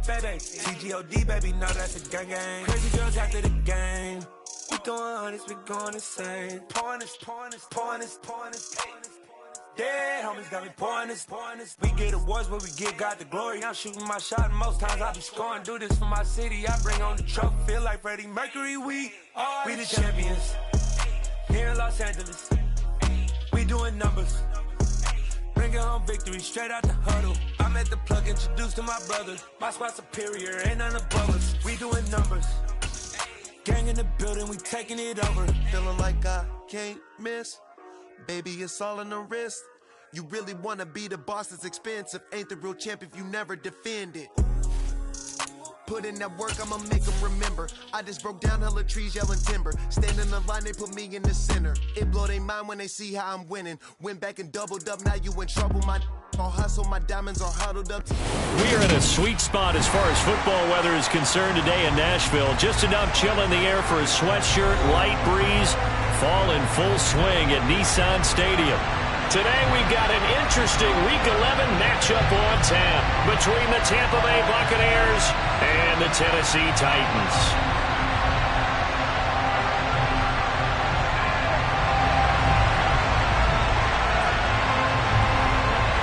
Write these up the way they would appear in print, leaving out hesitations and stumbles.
baby. CGOD, baby, know that's a gang gang. Crazy girls after the game. We throwing hundreds, we going insane. Pouring this. Dead homies got me pouring this. We get awards, but we give God the glory. I'm shooting my shot, and most times I be scoring. Do this for my city, I bring on the trophy. Feel like Freddie Mercury, we the champions. Here in Los Angeles, we doing numbers. Bringing home victory straight out the huddle. I'm at the plug, introduced to my brother. My spot superior, ain't none above us. We doing numbers. Gang in the building, we taking it over. Feeling like I can't miss. Baby, it's all in the wrist. You really wanna be the boss, that's expensive. Ain't the real champ if you never defend it. Put in that work, I'ma make them remember. I just broke down hella trees, yelling timber. Stand in the line, they put me in the center. It blow their mind when they see how I'm winning. Went back and doubled up, now you in trouble. My all hustle, my diamonds are huddled up. We are in a sweet spot as far as football weather is concerned today in Nashville. Just enough chill in the air for a sweatshirt, light breeze. Fall in full swing at Nissan Stadium. Today we've got an interesting Week 11 matchup on tap between the Tampa Bay Buccaneers and the Tennessee Titans.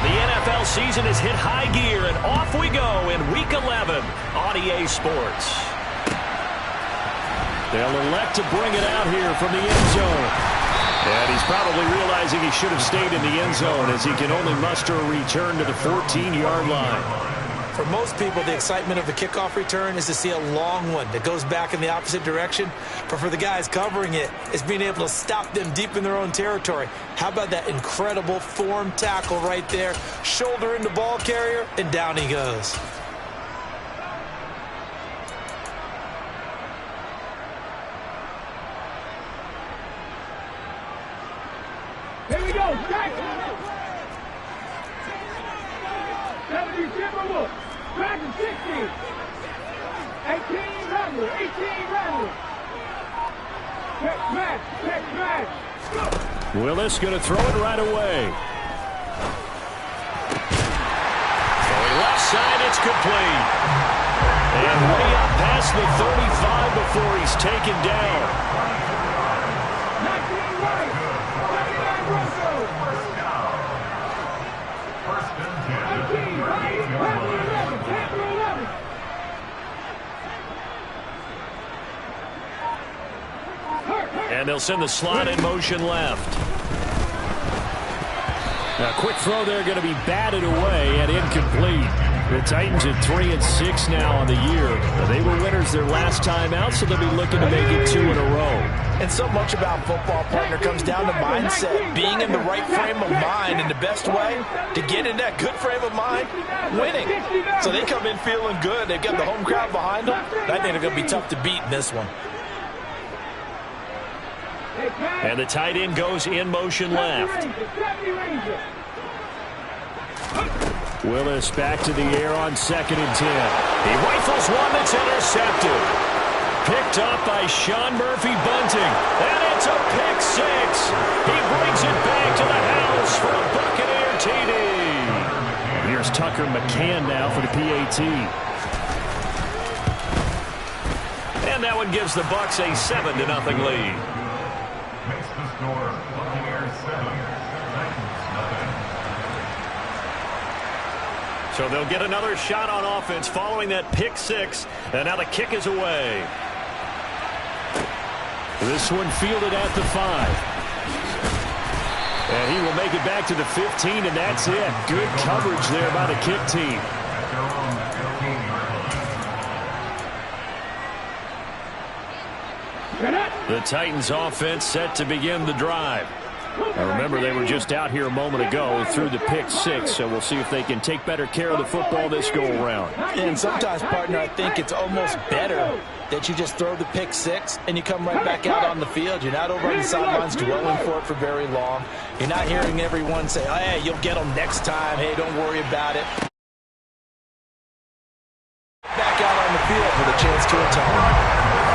The NFL season has hit high gear, and off we go in Week 11 on EA Sports. They'll elect to bring it out here from the end zone. And he's probably realizing he should have stayed in the end zone as he can only muster a return to the 14-yard line. For most people, the excitement of the kickoff return is to see a long one that goes back in the opposite direction. But for the guys covering it, it's being able to stop them deep in their own territory. How about that incredible form tackle right there? Shoulder into ball carrier, and down he goes. Here we go, strike! 70 Timberwolves, back to 60. 18 Rattler, 18 Rattler. Check match. Willis going to throw it right away. Throwing left side, it's complete. And way up past the 35 before he's taken down. 19 right. And they'll send the slot in motion left. Now, quick throw there going to be batted away and incomplete. The Titans at 3-6 now on the year. They were winners their last time out, so they'll be looking to make it 2 in a row. And so much about football, partner, comes down to mindset. Being in the right frame of mind, and the best way to get in that good frame of mind, winning. So they come in feeling good. They've got the home crowd behind them. I think they're going to be tough to beat in this one. And the tight end goes in motion left. Willis back to the air on 2nd and 10. He rifles one that's intercepted. Picked up by Sean Murphy-Bunting. And it's a pick six. He brings it back to the house for a Buccaneer TD. Here's Tucker McCann now for the PAT. And that one gives the Bucs a 7-0 lead. Makes the score Buccaneers 7, Titans nothing. So they'll get another shot on offense following that pick six. And now the kick is away. This one fielded at the 5. And he will make it back to the 15, and that's it. Good coverage there by the kick team. The Titans offense set to begin the drive. Now remember, they were just out here a moment ago through the pick six, so we'll see if they can take better care of the football this go-around. And sometimes, partner, I think it's almost better that you just throw the pick six and you come right back out on the field. You're not over on the sidelines dwelling for it for very long. You're not hearing everyone say, oh, hey, you'll get them next time. Hey, don't worry about it. Back out on the field with a chance to atone.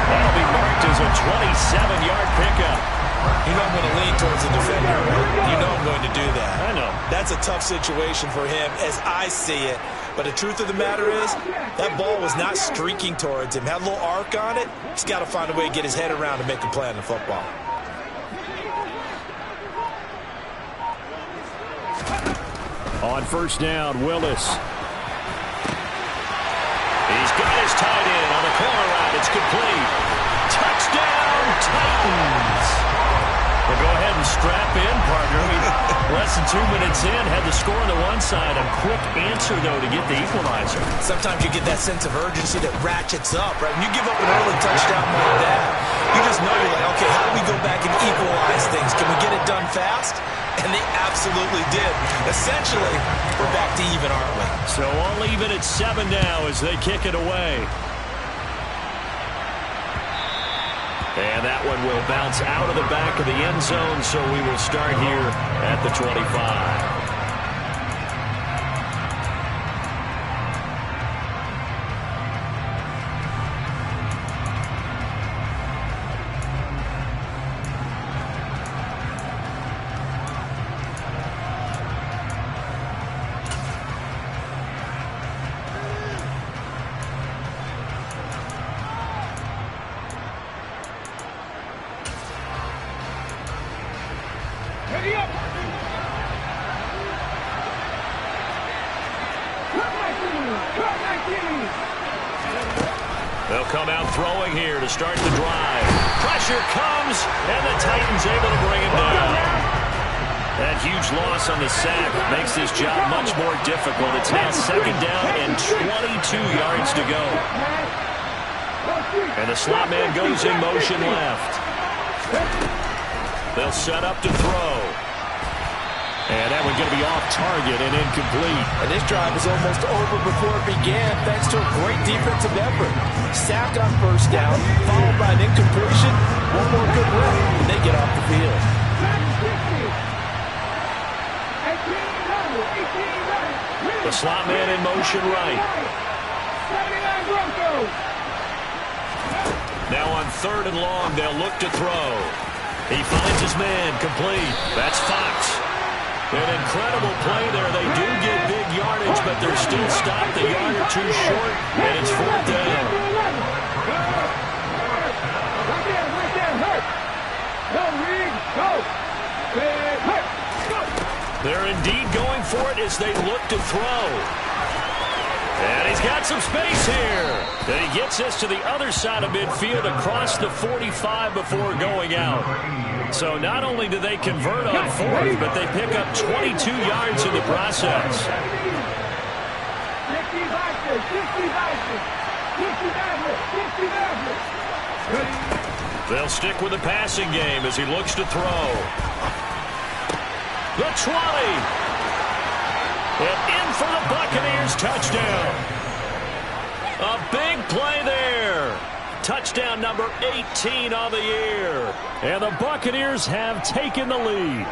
That'll be marked is a 27-yard pickup. You know I'm going to lean towards the defender, right? You know I'm going to do that. I know. That's a tough situation for him as I see it. But the truth of the matter is, that ball was not streaking towards him. Had a little arc on it. He's got to find a way to get his head around and make a play on the football. On first down, Willis. He's got his tight end on the corner route. It's complete. Touchdown, Titans. Well, go ahead and strap in, partner. Less than 2 minutes in, had the score on the one side. A quick answer, though, to get the equalizer. Sometimes you get that sense of urgency that ratchets up, right? When you give up an early touchdown like that, you just know you're like, okay, how do we go back and equalize things? Can we get it done fast? And they absolutely did. Essentially, we're back to even, aren't we? So all even at 7 now as they kick it away. And that one will bounce out of the back of the end zone, so we will start here at the 25. Ready up! Cut 19! They'll come out throwing here to start the drive. Pressure comes, and the Titans able to bring him down. That huge loss on the sack makes this job much more difficult. It's now second down and 22 yards to go. And the slot man goes in motion left. They'll set up to throw. And that one's going to be off target and incomplete. And this drive is almost over before it began, thanks to a great defensive effort. Sack on first down, followed by an incompletion. One more good run, and they get off the field. The slot man in motion right. Now on third and long, they'll look to throw. He finds his man, complete. That's Fox. An incredible play there. They do get big yardage, but they're still stopped a yard or two short, and it's fourth down. They're indeed going for it as they look to throw. And he's got some space here. And he gets this to the other side of midfield across the 45 before going out. So not only do they convert on fourth, but they pick up 22 yards in the process. They'll stick with the passing game as he looks to throw. The 20. And in for the Buccaneers, touchdown. A big play there. Touchdown number 18 on the year. And the Buccaneers have taken the lead.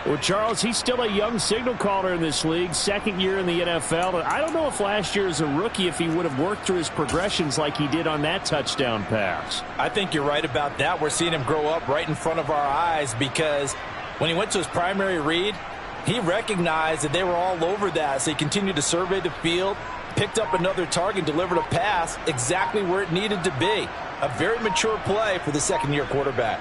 Well, Charles, he's still a young signal caller in this league, second year in the NFL. I don't know if last year as a rookie, if he would have worked through his progressions like he did on that touchdown pass. I think you're right about that. We're seeing him grow up right in front of our eyes because when he went to his primary read, he recognized that they were all over that, so he continued to survey the field, picked up another target, delivered a pass exactly where it needed to be. A very mature play for the second-year quarterback.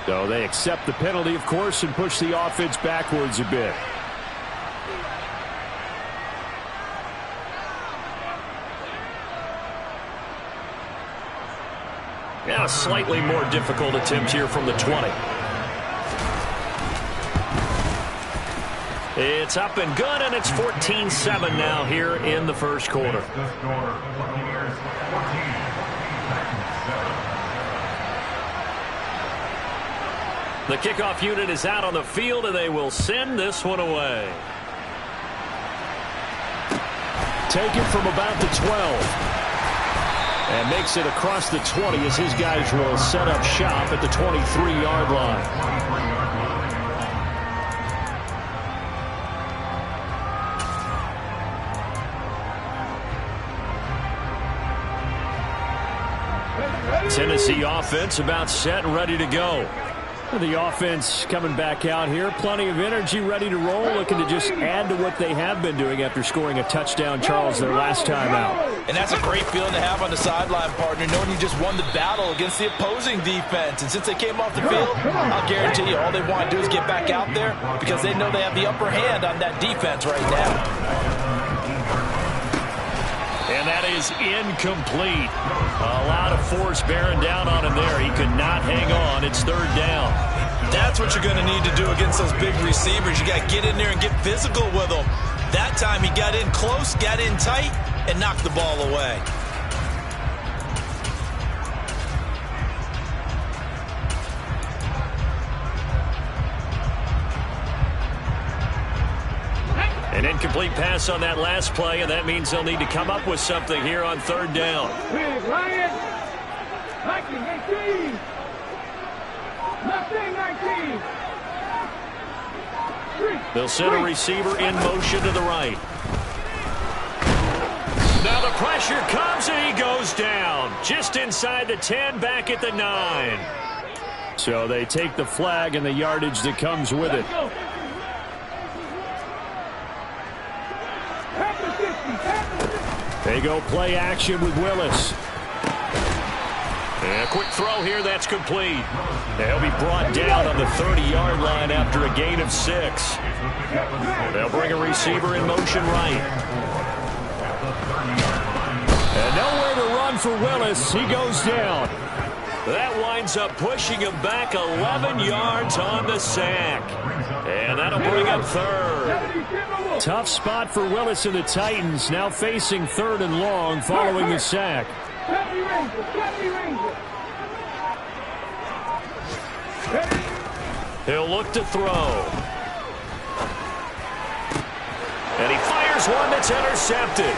So they accept the penalty, of course, and push the offense backwards a bit. Now a slightly more difficult attempt here from the 20. It's up and good, and it's 14-7 now here in the first quarter. The kickoff unit is out on the field, and they will send this one away. Taken from about the 12. And makes it across the 20 as his guys will set up shop at the 23-yard line. Tennessee offense about set and ready to go. The offense coming back out here. Plenty of energy, ready to roll, looking to just add to what they have been doing after scoring a touchdown, Charles, their last time out. And that's a great feeling to have on the sideline, partner, knowing you just won the battle against the opposing defense. And since they came off the field, I'll guarantee you all they want to do is get back out there because they know they have the upper hand on that defense right now. And that is incomplete. A lot of force bearing down on him there. He could not hang on. It's third down. That's what you're going to need to do against those big receivers. You got to get in there and get physical with them. That time he got in close, got in tight, and knocked the ball away. An incomplete pass on that last play, and that means they'll need to come up with something here on third down. Big Ryan. 19. Nothing 19. They'll send a receiver in motion to the right. Now the pressure comes, and he goes down. Just inside the 10, back at the 9. So they take the flag and the yardage that comes with it. They go play action with Willis. And a quick throw here, that's complete. They'll be brought down on the 30-yard line after a gain of 6. They'll bring a receiver in motion right. And nowhere to run for Willis. He goes down. That winds up pushing him back 11 yards on the sack. And that'll bring up third. Tough spot for Willis and the Titans, now facing third and long following the sack. He'll look to throw. And he fires one that's intercepted.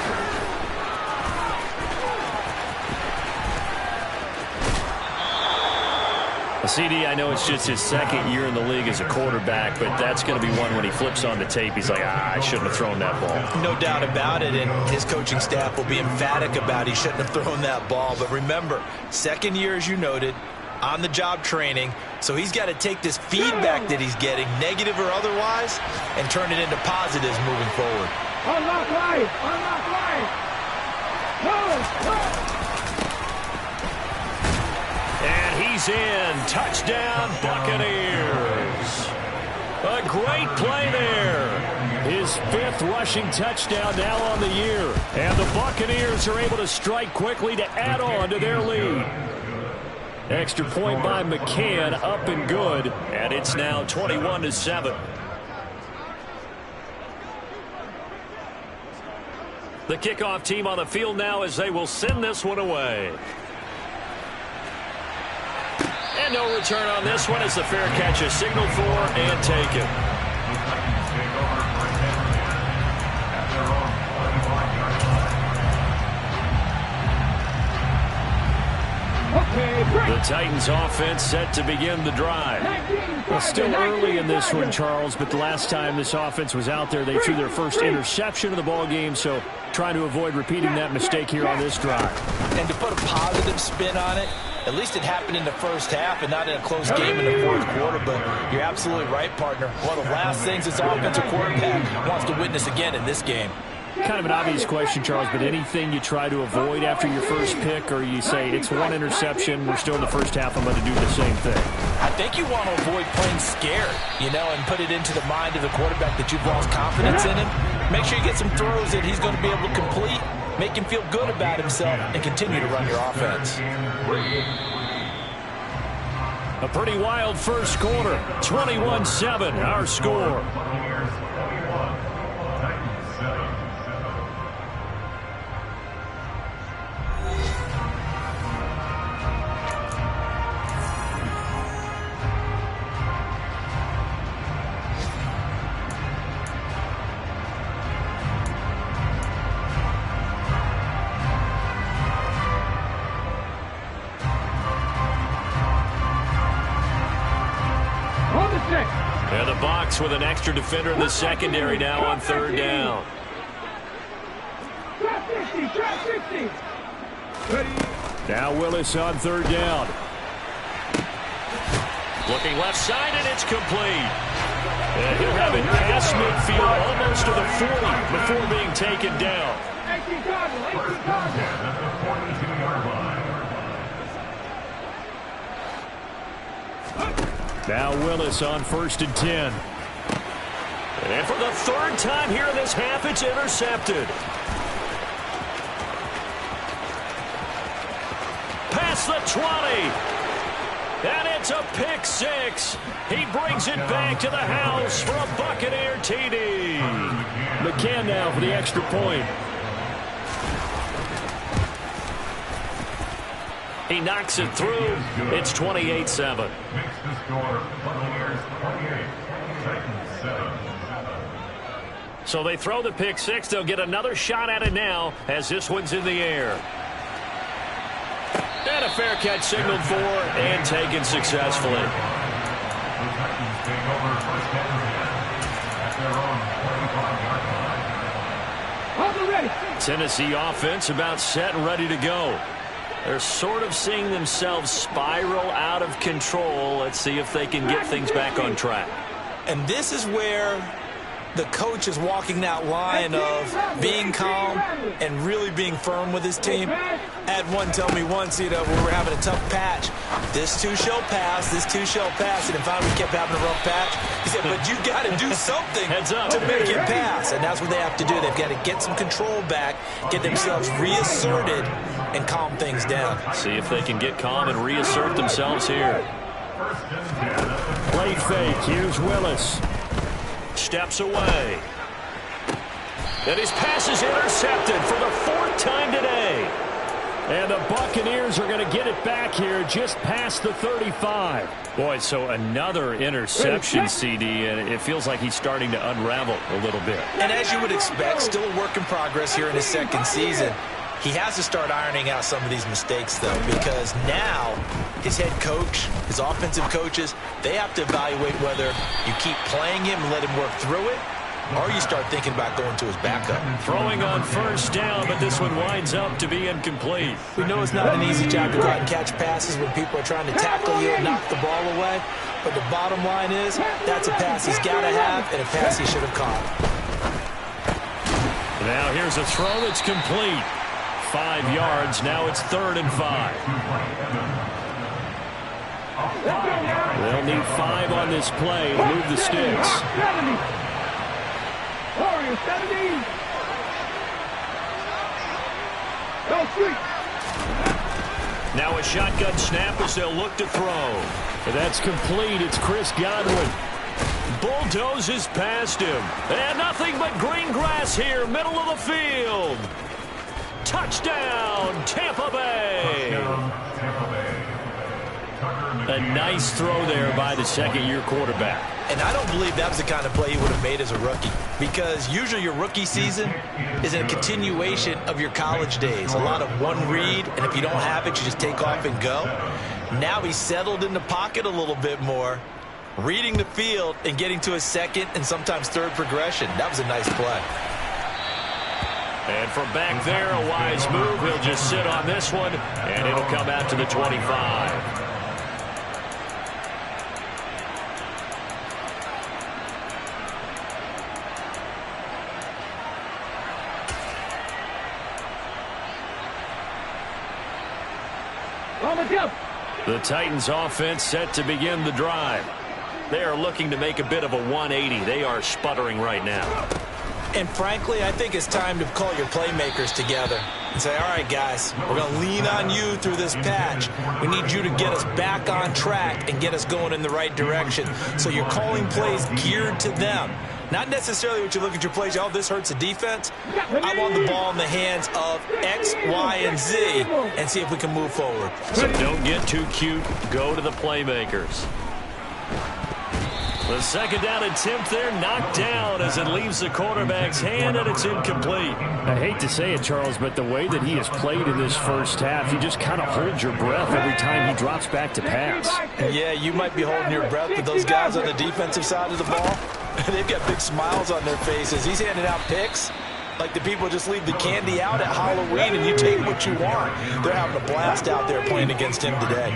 CD, I know it's just his second year in the league as a quarterback, but that's going to be one when he flips on the tape. He's like, I shouldn't have thrown that ball. No doubt about it, and his coaching staff will be emphatic about he shouldn't have thrown that ball. But remember, second year, as you noted, on-the-job training, so he's got to take this feedback that he's getting, negative or otherwise, and turn it into positives moving forward. Unlock life! Unlock life! No! And he's in. Touchdown, Buccaneers. A great play there. His 5th rushing touchdown now on the year. And the Buccaneers are able to strike quickly to add on to their lead. Extra point by McCann, up and good. And it's now 21-7. The kickoff team on the field now as they will send this one away. And no return on this one as the fair catch is signaled for and taken. The Titans offense set to begin the drive. Well, still early in this one, Charles, but the last time this offense was out there, they threw their first interception of the ball game, so trying to avoid repeating that mistake here on this drive. And to put a positive spin on it, at least it happened in the first half and not in a close game in the fourth quarter. But you're absolutely right, partner. One of the last things this offensive quarterback wants to witness again in this game. Kind of an obvious question, Charles, but anything you try to avoid after your first pick, or you say it's one interception, we're still in the first half, I'm going to do the same thing? I think you want to avoid playing scared, and put it into the mind of the quarterback that you've lost confidence in him. Make sure you get some throws that he's going to be able to complete, make him feel good about himself, and continue to run your offense. A pretty wild first quarter. 21-7, our score. And the box with an extra defender in the secondary now on third down. Trap 60, trap 60. Ready. Now Willis on third down. Looking left side, and it's complete. And he'll have it past midfield, almost to the 40 before being taken down. Now Willis on 1st and 10. And for the third time here in this half, it's intercepted. Past the 20. And it's a pick six. He brings it back to the house for a Buccaneer TD. McCann now for the extra point. He knocks it through. It's 28-7. So they throw the pick six. They'll get another shot at it now as this one's in the air. And a fair catch signaled for and taken successfully. Tennessee offense about set and ready to go. They're sort of seeing themselves spiral out of control. Let's see if they can get things back on track. And this is where the coach is walking that line of being calm and really being firm with his team. I had one tell me once, we were having a tough patch. This too shall pass, this too shall pass. And finally we kept having a rough patch. He said, but you got to do something to make it pass. And that's what they have to do. They've got to get some control back, get themselves reasserted, and calm things down. See if they can get calm and reassert themselves here. Play fake. Here's Willis. Steps away. And his pass is intercepted for the 4th time today. And the Buccaneers are going to get it back here just past the 35. Boy, so another interception, CD, and it feels like he's starting to unravel a little bit. And as you would expect, still a work in progress here in his second season. He has to start ironing out some of these mistakes, though, because now his head coach, his offensive coaches, they have to evaluate whether you keep playing him and let him work through it, or you start thinking about going to his backup. Throwing on 1st down, but this one winds up to be incomplete. We know it's not an easy job to go out and catch passes when people are trying to tackle you and knock the ball away, but the bottom line is that's a pass he's got to have and a pass he should have caught. Now here's a throw that's complete. 5 yards. Now it's 3rd and 5. They'll need 5 on this play to move the sticks. 70. 70. Go street. Now a shotgun snap as they'll look to throw. But that's complete. It's Chris Godwin. Bulldozes past him. And nothing but green grass here, middle of the field. Touchdown, Tampa Bay. A nice throw there by the second-year quarterback. And I don't believe that was the kind of play he would have made as a rookie, because usually your rookie season is a continuation of your college days. A lot of one read, and if you don't have it, you just take off and go. Now he's settled in the pocket a little bit more, reading the field and getting to his second and sometimes third progression. That was a nice play. And from back there, a wise move. He'll just sit on this one, and it'll come out to the 25. The Titans offense set to begin the drive. They are looking to make a bit of a 180. They are sputtering right now. And frankly, I think it's time to call your playmakers together and say, all right, guys, we're going to lean on you through this patch. We need you to get us back on track and get us going in the right direction. So you're calling plays geared to them. Not necessarily what you look at your plays, oh, this hurts the defense. I want the ball in the hands of X, Y, and Z and see if we can move forward. So don't get too cute. Go to the playmakers. The second down attempt there knocked down as it leaves the quarterback's hand, and it's incomplete. I hate to say it, Charles, but the way that he has played in this first half, you just kind of hold your breath every time he drops back to pass. Yeah, you might be holding your breath, but those guys on the defensive side of the ball, they've got big smiles on their faces. He's handing out picks. like the people just leave the candy out at Halloween and you take what you want. They're having a blast out there playing against him today.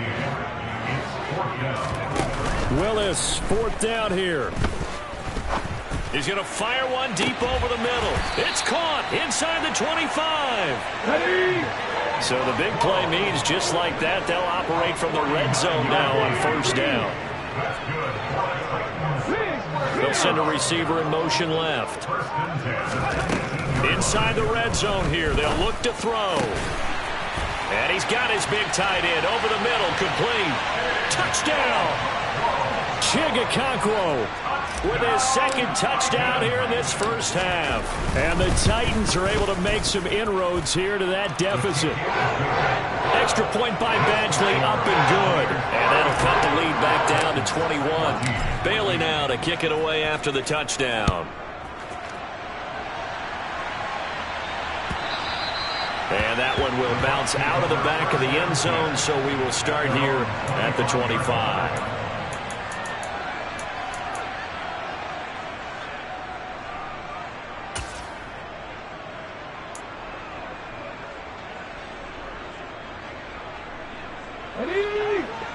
Willis, 4th down here. He's going to fire one deep over the middle. It's caught inside the 25. So the big play means just like that, they'll operate from the red zone now on 1st down. They'll send a receiver in motion left. Inside the red zone here, they'll look to throw. And he's got his big tight end over the middle, complete. Touchdown! Chigakonkwo with his 2nd touchdown here in this first half. And the Titans are able to make some inroads here to that deficit. Extra point by Badgley, up and good. And that'll cut the lead back down to 21. Bailey now to kick it away after the touchdown. And that one will bounce out of the back of the end zone, so we will start here at the 25.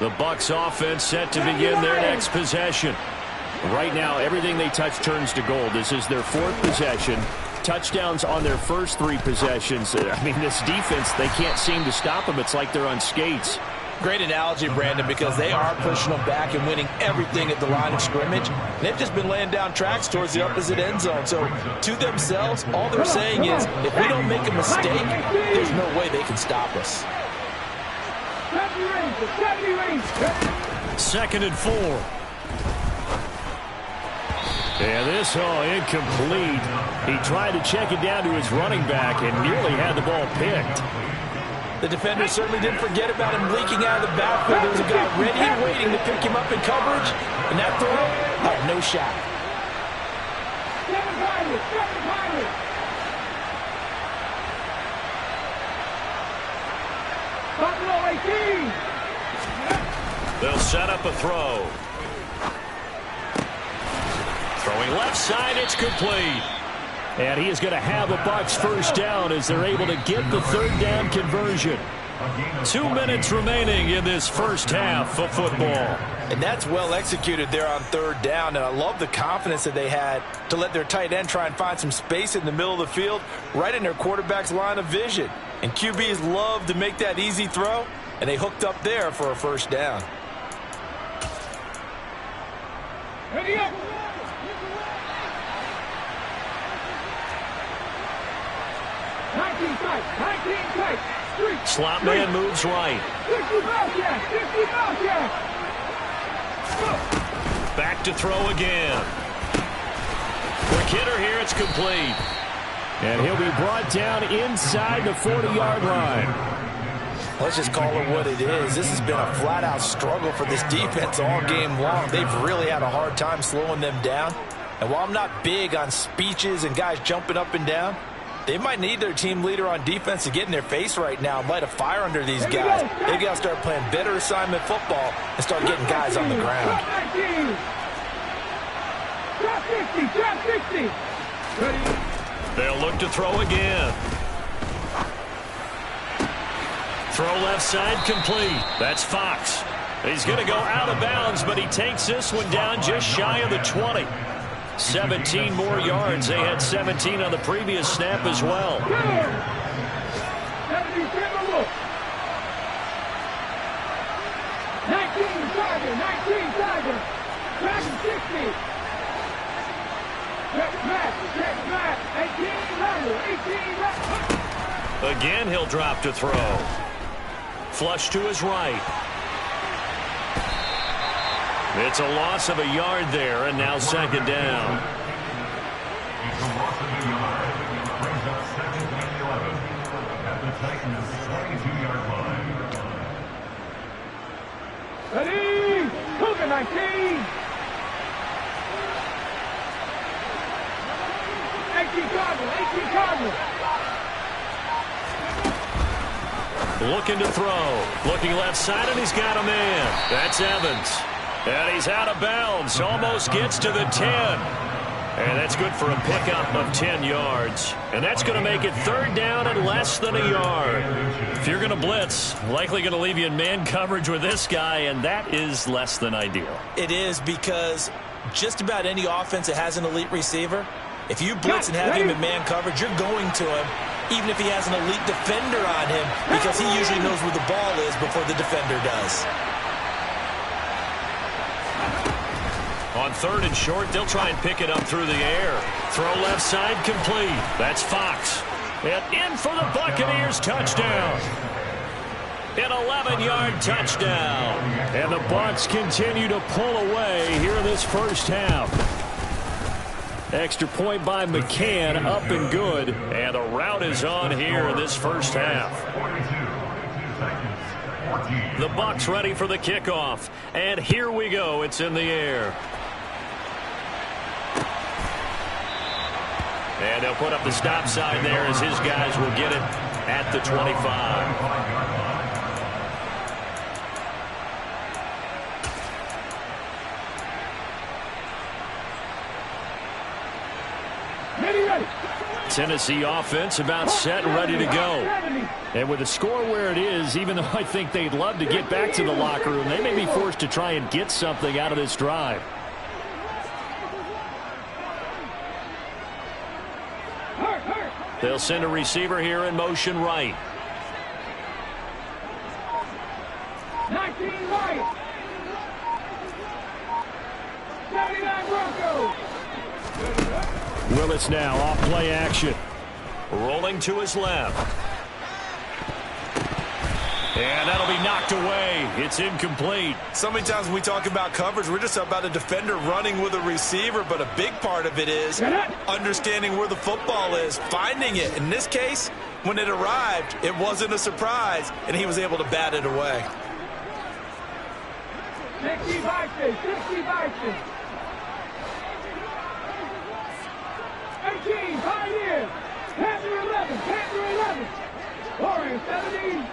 The Bucs offense set to begin their next possession. Right now, everything they touch turns to gold. This is their 4th possession. Touchdowns on their first 3 possessions. I mean, this defense, they can't seem to stop them. It's like they're on skates. Great analogy, Brandon, because they are pushing them back and winning everything at the line of scrimmage. They've just been laying down tracks towards the opposite end zone. So, to themselves, all they're saying is, if we don't make a mistake, there's no way they can stop us. 2nd and 4. And this, incomplete. He tried to check it down to his running back and nearly had the ball picked. The defender certainly didn't forget about him leaking out of the backfield. There was a guy ready and waiting to pick him up in coverage. And that throw had no shot. They'll set up a throw. Throwing left side, it's complete. And he is going to have a Bucs first down as they're able to get the 3rd down conversion. 2 minutes remaining in this first half of football. And that's well executed there on 3rd down. And I love the confidence that they had to let their tight end try and find some space in the middle of the field, right in their quarterback's line of vision. And QBs love to make that easy throw, and they hooked up there for a first down. Ready up. Slot man moves right. Back to throw again. Quick hitter here, it's complete. And he'll be brought down inside the 40-yard line. Let's just call it what it is. This has been a flat-out struggle for this defense all game long. They've really had a hard time slowing them down. And while I'm not big on speeches and guys jumping up and down, they might need their team leader on defense to get in their face right now and light a fire under these guys. They've got to start playing better assignment football and start getting guys on the ground. Drop 50, drop 50. Ready? They'll look to throw again. Throw left side complete. That's Fox. He's going to go out of bounds, but he takes this one down just shy of the 20. 17 more yards. They had 17 on the previous snap as well. 19 Tiger, 19 Tiger. Dragon 60. Check back, 18 Again, he'll drop to throw. Flush to his right. It's a loss of a yard there, and now 2nd down. It's a loss of a yard. Brings up 2nd and 11 at the Titans' 22-yard line. Ready? Cougar 19. 18 Cardinal. Looking to throw. Looking left side, and he's got a man. That's Evans. And he's out of bounds. Almost gets to the 10. And that's good for a pickup of 10 yards. And that's going to make it third down and less than a yard. If you're going to blitz, likely going to leave you in man coverage with this guy, and that is less than ideal. It is, because just about any offense that has an elite receiver, if you blitz and have him in man coverage, you're going to him, even if he has an elite defender on him, because he usually knows where the ball is before the defender does. On third and short, they'll try and pick it up through the air. Throw left side complete. That's Fox. And in for the Buccaneers touchdown. An 11-yard touchdown. And the Bucs continue to pull away here in this first half. Extra point by McCann, up and good. And the route is on here in this first half. The Bucs ready for the kickoff. And here we go. It's in the air. And they'll put up the stop sign there as his guys will get it at the 25. Tennessee offense about set and ready to go. And with the score where it is, even though I think they'd love to get back to the locker room, they may be forced to try and get something out of this drive. They'll send a receiver here in motion right. 19 right. 79 Broncos. Willis now off play action. Rolling to his left. And that'll be knocked away. It's incomplete. So many times when we talk about coverage, we're just about a defender running with a receiver, but a big part of it is understanding where the football is, finding it. In this case, when it arrived, it wasn't a surprise, and he was able to bat it away. 60 boxes, 60 boxes. 18, Pioneers. Panther 11, Panther 11. Warriors 17.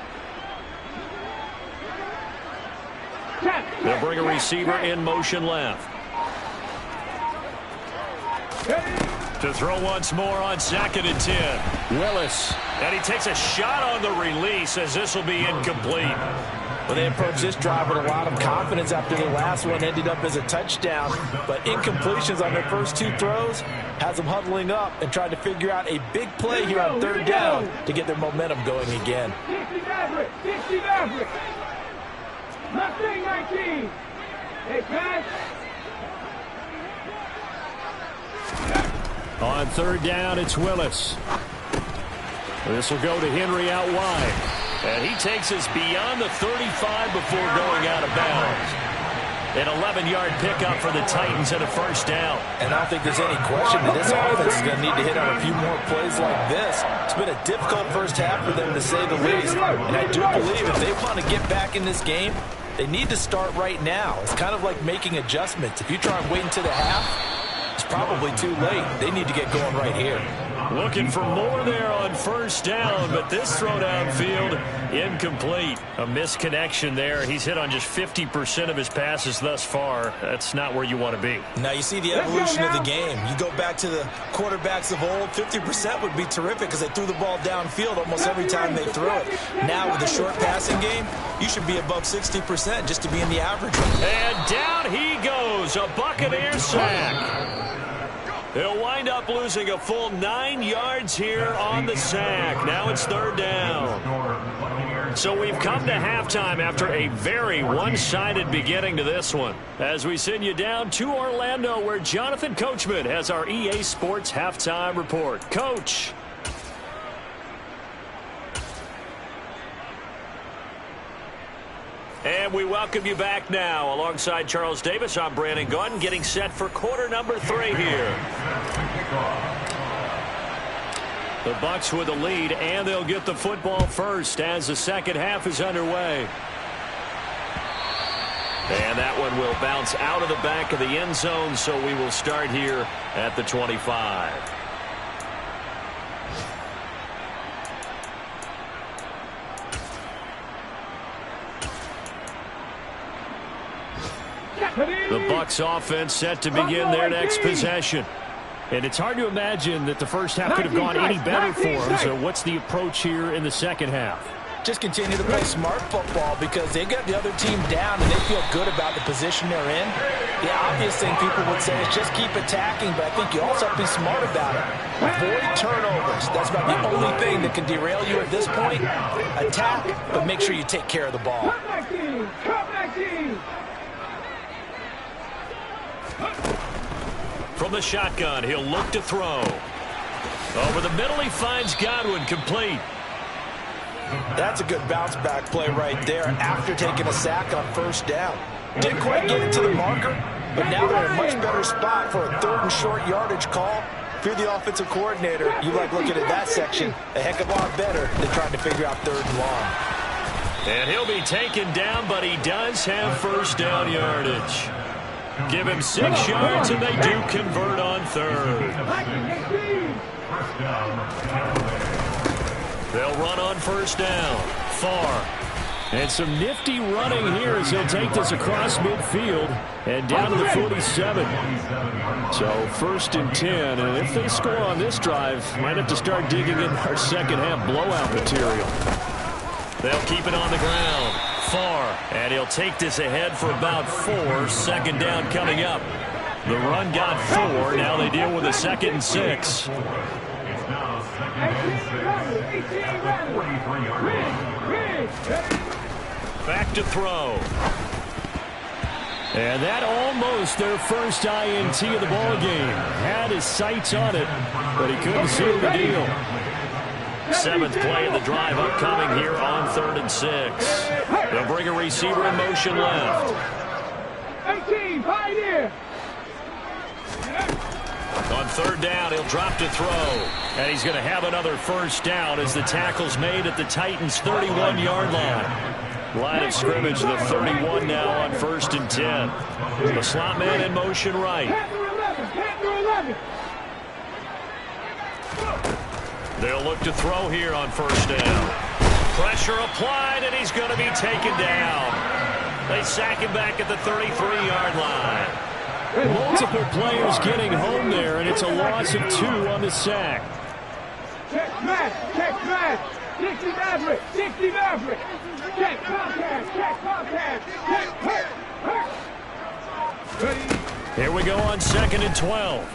They'll bring a receiver in motion left. To throw once more on 2nd and 10. Willis. And he takes a shot on the release as this will be incomplete. Well, they approached this drive with a lot of confidence after the last one ended up as a touchdown. But incompletions on their first two throws has them huddling up and trying to figure out a big play here on third down to get their momentum going again. 60 Maverick, 60 Maverick. Mustang 19. Hey, pass. On third down, it's Willis. This will go to Henry out wide. And he takes us beyond the 35 before going out of bounds. An 11-yard pickup for the Titans and a first down. And I don't think there's any question that this offense is going to need to hit on a few more plays like this. It's been a difficult first half for them, to say the least. And I do believe if they want to get back in this game, they need to start right now. It's kind of like making adjustments. If you try and wait until the half, it's probably too late. They need to get going right here. Looking for more there on first down, but this throw downfield incomplete. A misconnection there. He's hit on just 50% of his passes thus far. That's not where you want to be. Now you see the evolution of the game. You go back to the quarterbacks of old, 50% would be terrific because they threw the ball downfield almost every time they threw it. Now with the short passing game, you should be above 60% just to be in the average. And down he goes. A Buccaneer sack. They'll wind up losing a full 9 yards here on the sack. Now it's third down. So we've come to halftime after a very one-sided beginning to this one. As we send you down to Orlando, where Jonathan Coachman has our EA Sports halftime report. Coach. And we welcome you back now. Alongside Charles Davis, I'm Brandon Gunn, getting set for quarter number 3 here. The Bucs with the lead, and they'll get the football first as the second half is underway. And that one will bounce out of the back of the end zone, so we will start here at the 25. The Bucs offense set to begin their next possession. And it's hard to imagine that the first half could have gone any better for them. So what's the approach here in the second half? Just continue to play smart football because they got the other team down and they feel good about the position they're in. The obvious thing people would say is just keep attacking, but I think you also have to be smart about it. Avoid turnovers. That's about the only thing that can derail you at this point. Attack, but make sure you take care of the ball. From the shotgun, he'll look to throw. Over the middle, he finds Godwin, complete. That's a good bounce-back play right there after taking a sack on first down. Didn't quite get it to the marker, but now they're in a much better spot for a 3rd and short yardage call. If you're the offensive coordinator, you like looking at that section a heck of a lot better than trying to figure out 3rd and long. And he'll be taken down, but he does have first down yardage. Give him 6 yards, and they do convert on 3rd. They'll run on first down. Far. And some nifty running here as he'll take this across midfield and down to the 47. So 1st and 10. And if they score on this drive, might have to start digging in our second half blowout material. They'll keep it on the ground. Far. And he'll take this ahead for about 4. 2nd down coming up. The run got 4. Now they deal with a 2nd and 6. Back to throw. And that almost their first INT of the ball game. Had his sights on it, but he couldn't seal the deal. 7th play of the drive upcoming here on 3rd and 6. They'll bring a receiver in motion left. 18, right here. On 3rd down, he'll drop to throw. And he's going to have another first down as the tackle's made at the Titans' 31-yard line. Line of scrimmage, the 31 now on 1st and 10. The slot man in motion right. They'll look to throw here on 1st down. Pressure applied, and he's going to be taken down. They sack him back at the 33-yard line. Multiple players getting home there, and it's a loss of 2 on the sack. Check smash, check smash. 60 Maverick, 60 Maverick. Check contact, check hurt. Here we go on 2nd and 12.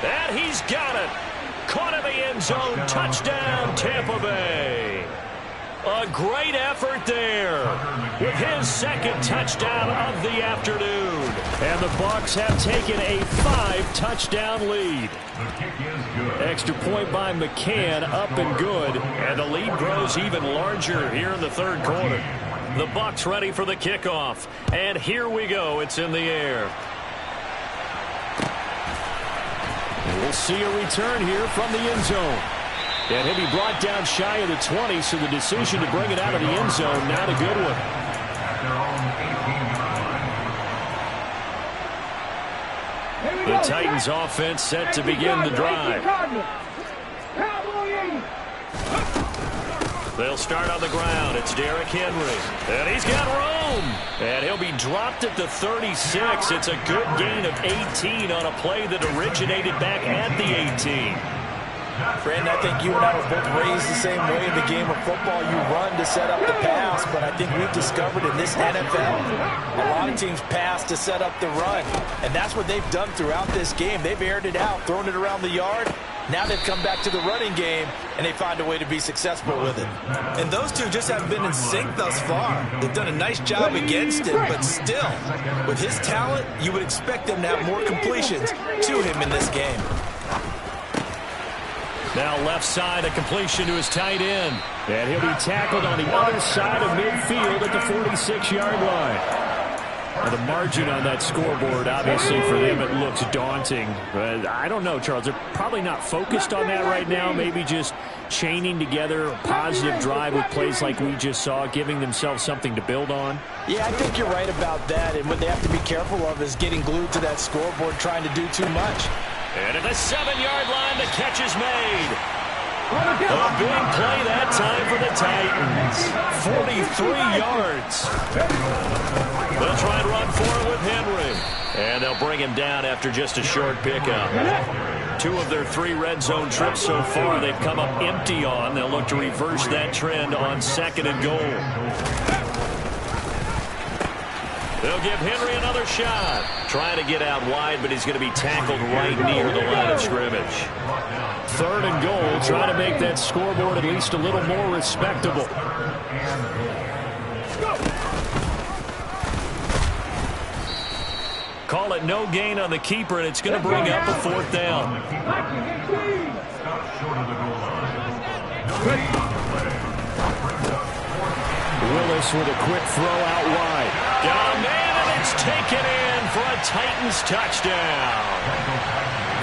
And he's got it. Caught in the end zone. Touchdown, Tampa Bay. A great effort there with his 2nd touchdown of the afternoon. And the Bucs have taken a 5-touchdown lead. Extra point by McCann, up and good. And the lead grows even larger here in the 3rd quarter. The Bucs ready for the kickoff. And here we go. It's in the air. And we'll see a return here from the end zone. And he'll be brought down shy of the 20, so the decision to bring it out of the end zone, not a good one. The Titans offense set to begin the drive. They'll start on the ground. It's Derrick Henry. And he's got room. And he'll be dropped at the 36. It's a good gain of 18 on a play that originated back at the 18. Brandon, I think you and I were both raised the same way in the game of football. You run to set up the pass, but I think we've discovered in this NFL, a lot of teams pass to set up the run. And that's what they've done throughout this game. They've aired it out, thrown it around the yard. Now they've come back to the running game, and they find a way to be successful with it. And those two just haven't been in sync thus far. They've done a nice job against him, but still, with his talent, you would expect them to have more completions to him in this game. Now left side, a completion to his tight end. And he'll be tackled on the other side of midfield at the 46-yard line. And the margin on that scoreboard, obviously for them, it looks daunting. But I don't know, Charles. They're probably not focused on that right now. Maybe just chaining together a positive drive with plays like we just saw, giving themselves something to build on. Yeah, I think you're right about that. And what they have to be careful of is getting glued to that scoreboard, trying to do too much. And at the 7-yard line, the catch is made. A big play that time for the Titans. 43 yards. They'll try and run for it with Henry. And they'll they'll bring him down after just a short pickup. 2 of their 3 red zone trips so far they've come up empty on. They'll look to reverse that trend on 2nd and goal. They'll give Henry another shot. Trying to get out wide, but he's going to be tackled right near the line of scrimmage. 3rd and goal, trying to make that scoreboard at least a little more respectable. Call it no gain on the keeper, and it's going to bring up a 4th down. Willis with a quick throw out wide. Got a man, and it's taken in for a Titans touchdown.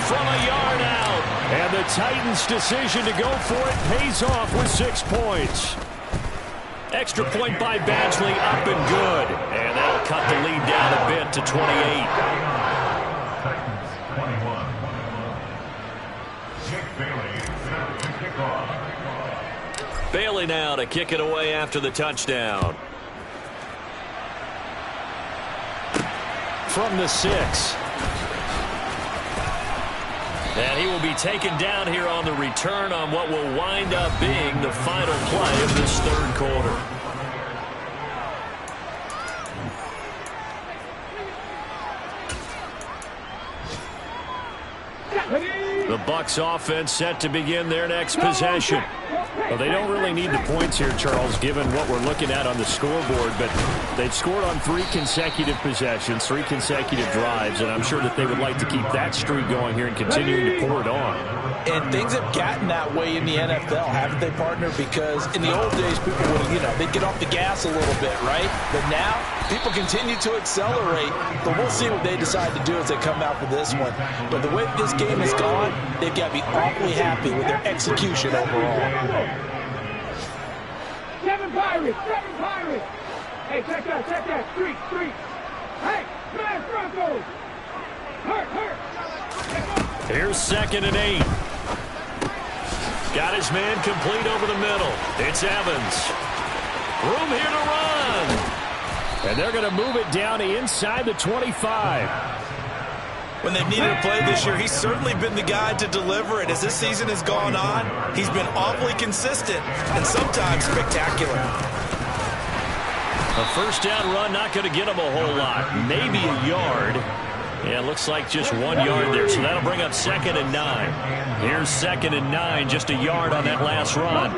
From a yard out. And the Titans' decision to go for it pays off with 6 points. Extra point by Badgley, up and good. And that'll cut the lead down a bit to 28. Titans 21. Nick Bailey set to kick off. Bailey now to kick it away after the touchdown. From the 6. And he will be taken down here on the return on what will wind up being the final play of this 3rd quarter. The Bucs offense set to begin their next possession. Well, they don't really need the points here, Charles, given what we're looking at on the scoreboard, but they've scored on 3 consecutive possessions, 3 consecutive drives, and I'm sure that they would like to keep that streak going here and continuing to pour it on. And things have gotten that way in the NFL, haven't they, partner? Because in the old days, people would, they'd get off the gas a little bit, right? But now, people continue to accelerate, but we'll see what they decide to do as they come out for this one. But the way this game has gone, they've got to be awfully happy with their execution overall. 7 Pirates! Hey, check that, street! Hey, smash Broncos! Hurt! Here's 2nd and 8. Got his man complete over the middle. It's Evans. Room here to run. And they're going to move it down to inside the 25. When they've needed a play this year, he's certainly been the guy to deliver it. As this season has gone on, he's been awfully consistent and sometimes spectacular. A 1st down run, not going to get him a whole lot. Maybe a yard. Yeah, it looks like just 1 yard there, so that'll bring up 2nd and 9. Here's 2nd and 9, just a yard on that last run.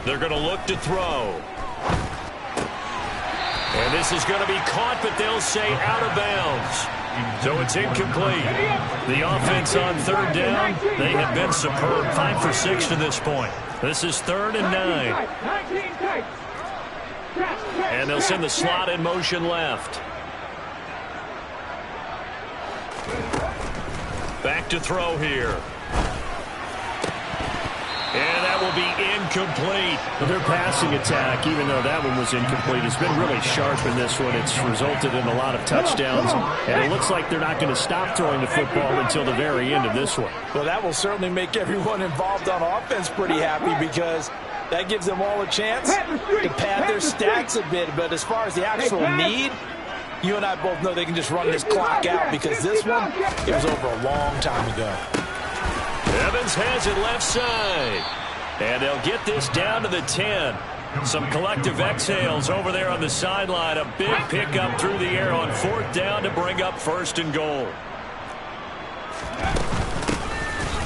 They're going to look to throw. And this is going to be caught, but they'll say out of bounds. So it's incomplete. The offense on 3rd down, they have been superb. 5 for 6 to this point. This is 3rd and 9. And they'll send the slot in motion left. Back to throw here. And that will be incomplete. Their passing attack, even though that one was incomplete, has been really sharp in this one. It's resulted in a lot of touchdowns, and it looks like they're not going to stop throwing the football until the very end of this one. Well, that will certainly make everyone involved on offense pretty happy because that gives them all a chance to pad their stats a bit. But as far as the actual need, you and I both know they can just run this clock out because this one, it was over a long time ago. Evans has it left side. And they'll get this down to the 10. Some collective exhales over there on the sideline. A big pickup through the air on 4th down to bring up 1st and goal.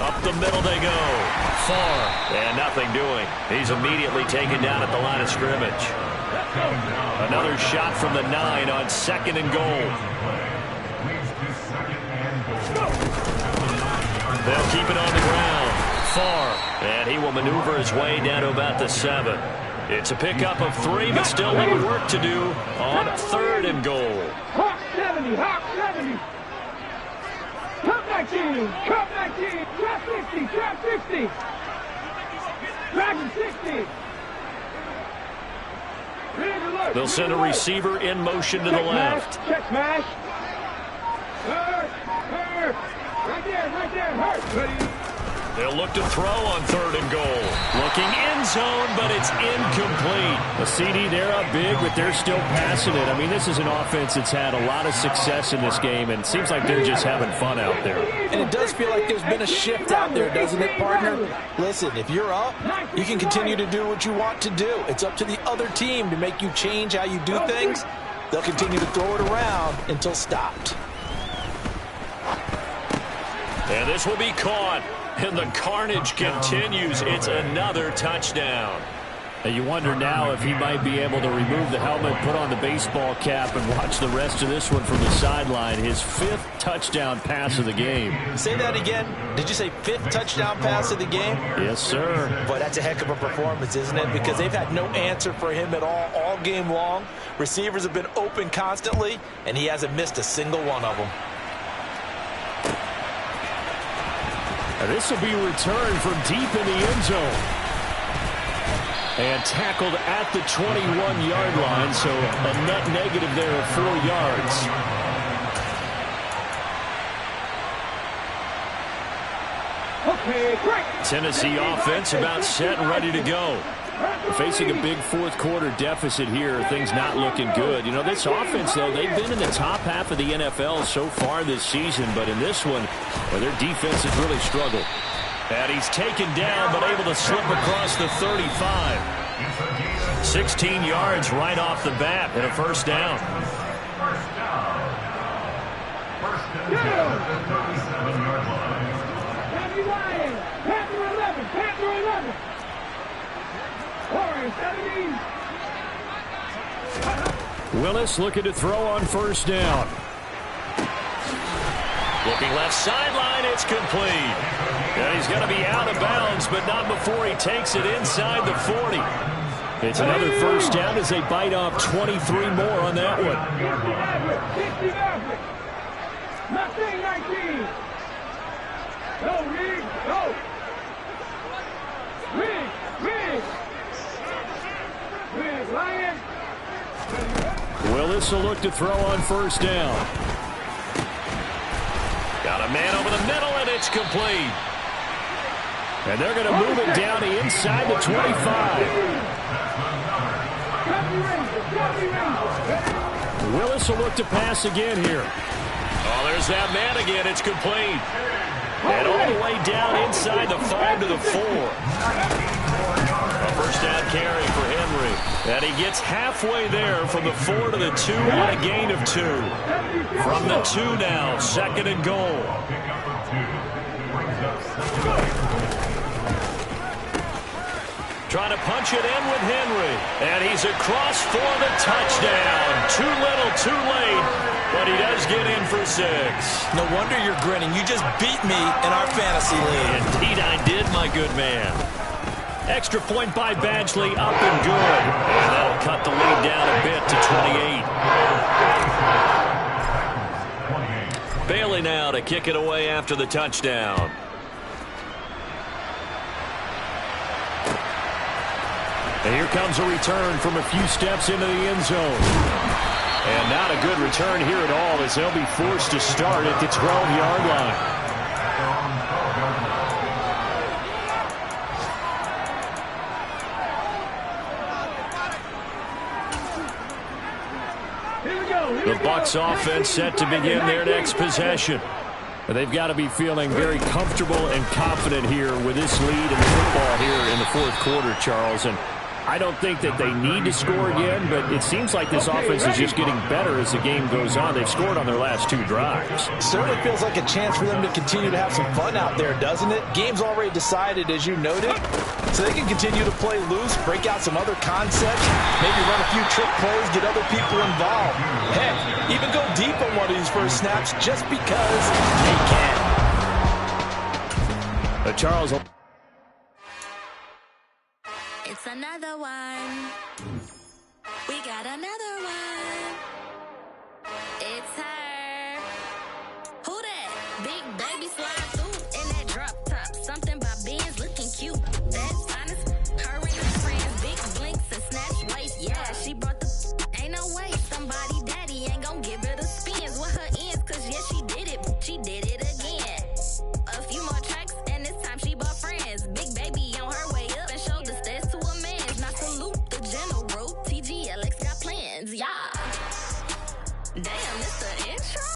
Up the middle they go. Far. And nothing doing. He's immediately taken down at the line of scrimmage. Another shot from the 9 on 2nd and goal. They'll keep it on the ground. Far. And he will maneuver his way down to about the 7. It's a pickup of 3, but still a little work to do on 3rd and goal. Hawk 70, Hawk 70. Come back in, trap 50, Dragon 60. They'll send a receiver in motion to the left. Check smash. Hurt. Right there, hurt. They'll look to throw on 3rd and goal. Looking end zone, but it's incomplete. A CD, they're up big, but they're still passing it. I mean, this is an offense that's had a lot of success in this game, and it seems like they're just having fun out there. And it does feel like there's been a shift out there, doesn't it, partner? Listen, if you're up, you can continue to do what you want to do. It's up to the other team to make you change how you do things. They'll continue to throw it around until stopped. And this will be caught. And the carnage continues. It's another touchdown. And you wonder now if he might be able to remove the helmet, put on the baseball cap, and watch the rest of this one from the sideline. His 5th touchdown pass of the game. Say that again. Did you say 5th touchdown pass of the game? Yes, sir. Boy, that's a heck of a performance, isn't it? Because they've had no answer for him at all game long. Receivers have been open constantly, and he hasn't missed a single one of them. And this will be returned from deep in the end zone. And tackled at the 21-yard line, so a net negative there of 4 yards. Okay, great. Tennessee offense about set and ready to go. Facing a big 4th quarter deficit here, things not looking good. You know, this offense, though, they've been in the top half of the NFL so far this season, but in this one, well, their defense has really struggled. And he's taken down, but able to slip across the 35. 16 yards right off the bat and a first down. First down. First and 10 at the 37-yard line. Happy Lions. Panther 11. Panther 11. Warriors 17. Willis looking to throw on first down. Looking left sideline, it's complete. And he's going to be out of bounds, but not before he takes it inside the 40. It's another first down as they bite off 23 more on that one. 50 Maverick. Nothing 19. Go, Reed. Go. Reed. Lion. Willis will look to throw on first down. Got a man over the middle, and it's complete. And they're going to move it down to inside the 25. Willis will look to pass again here. Oh, there's that man again. It's complete. And all the way down inside the 5 to the 4. A first down carry for Henry. And he gets halfway there from the 4 to the 2 on a gain of 2. From the 2 now, 2nd and goal. Trying to punch it in with Henry. And he's across for the touchdown. Too little, too late. But he does get in for 6. No wonder you're grinning. You just beat me in our fantasy league. Indeed I did, my good man. Extra point by Badgley, up and good. And that'll cut the lead down a bit to 28. Bailey now to kick it away after the touchdown. And here comes a return from a few steps into the end zone. And not a good return here at all as they'll be forced to start at the 12-yard line. The Bucs offense set to begin their next possession. They've got to be feeling very comfortable and confident here with this lead in the football here in the 4th quarter, Charles. And I don't think that they need to score again, but it seems like this offense is just getting better as the game goes on. They've scored on their last 2 drives. Certainly feels like a chance for them to continue to have some fun out there, doesn't it? Game's already decided, as you noted, so they can continue to play loose, break out some other concepts, maybe run a few trick plays, get other people involved. Heck, even go deep on one of these first snaps just because they can. Charles. It's another one. We got another one.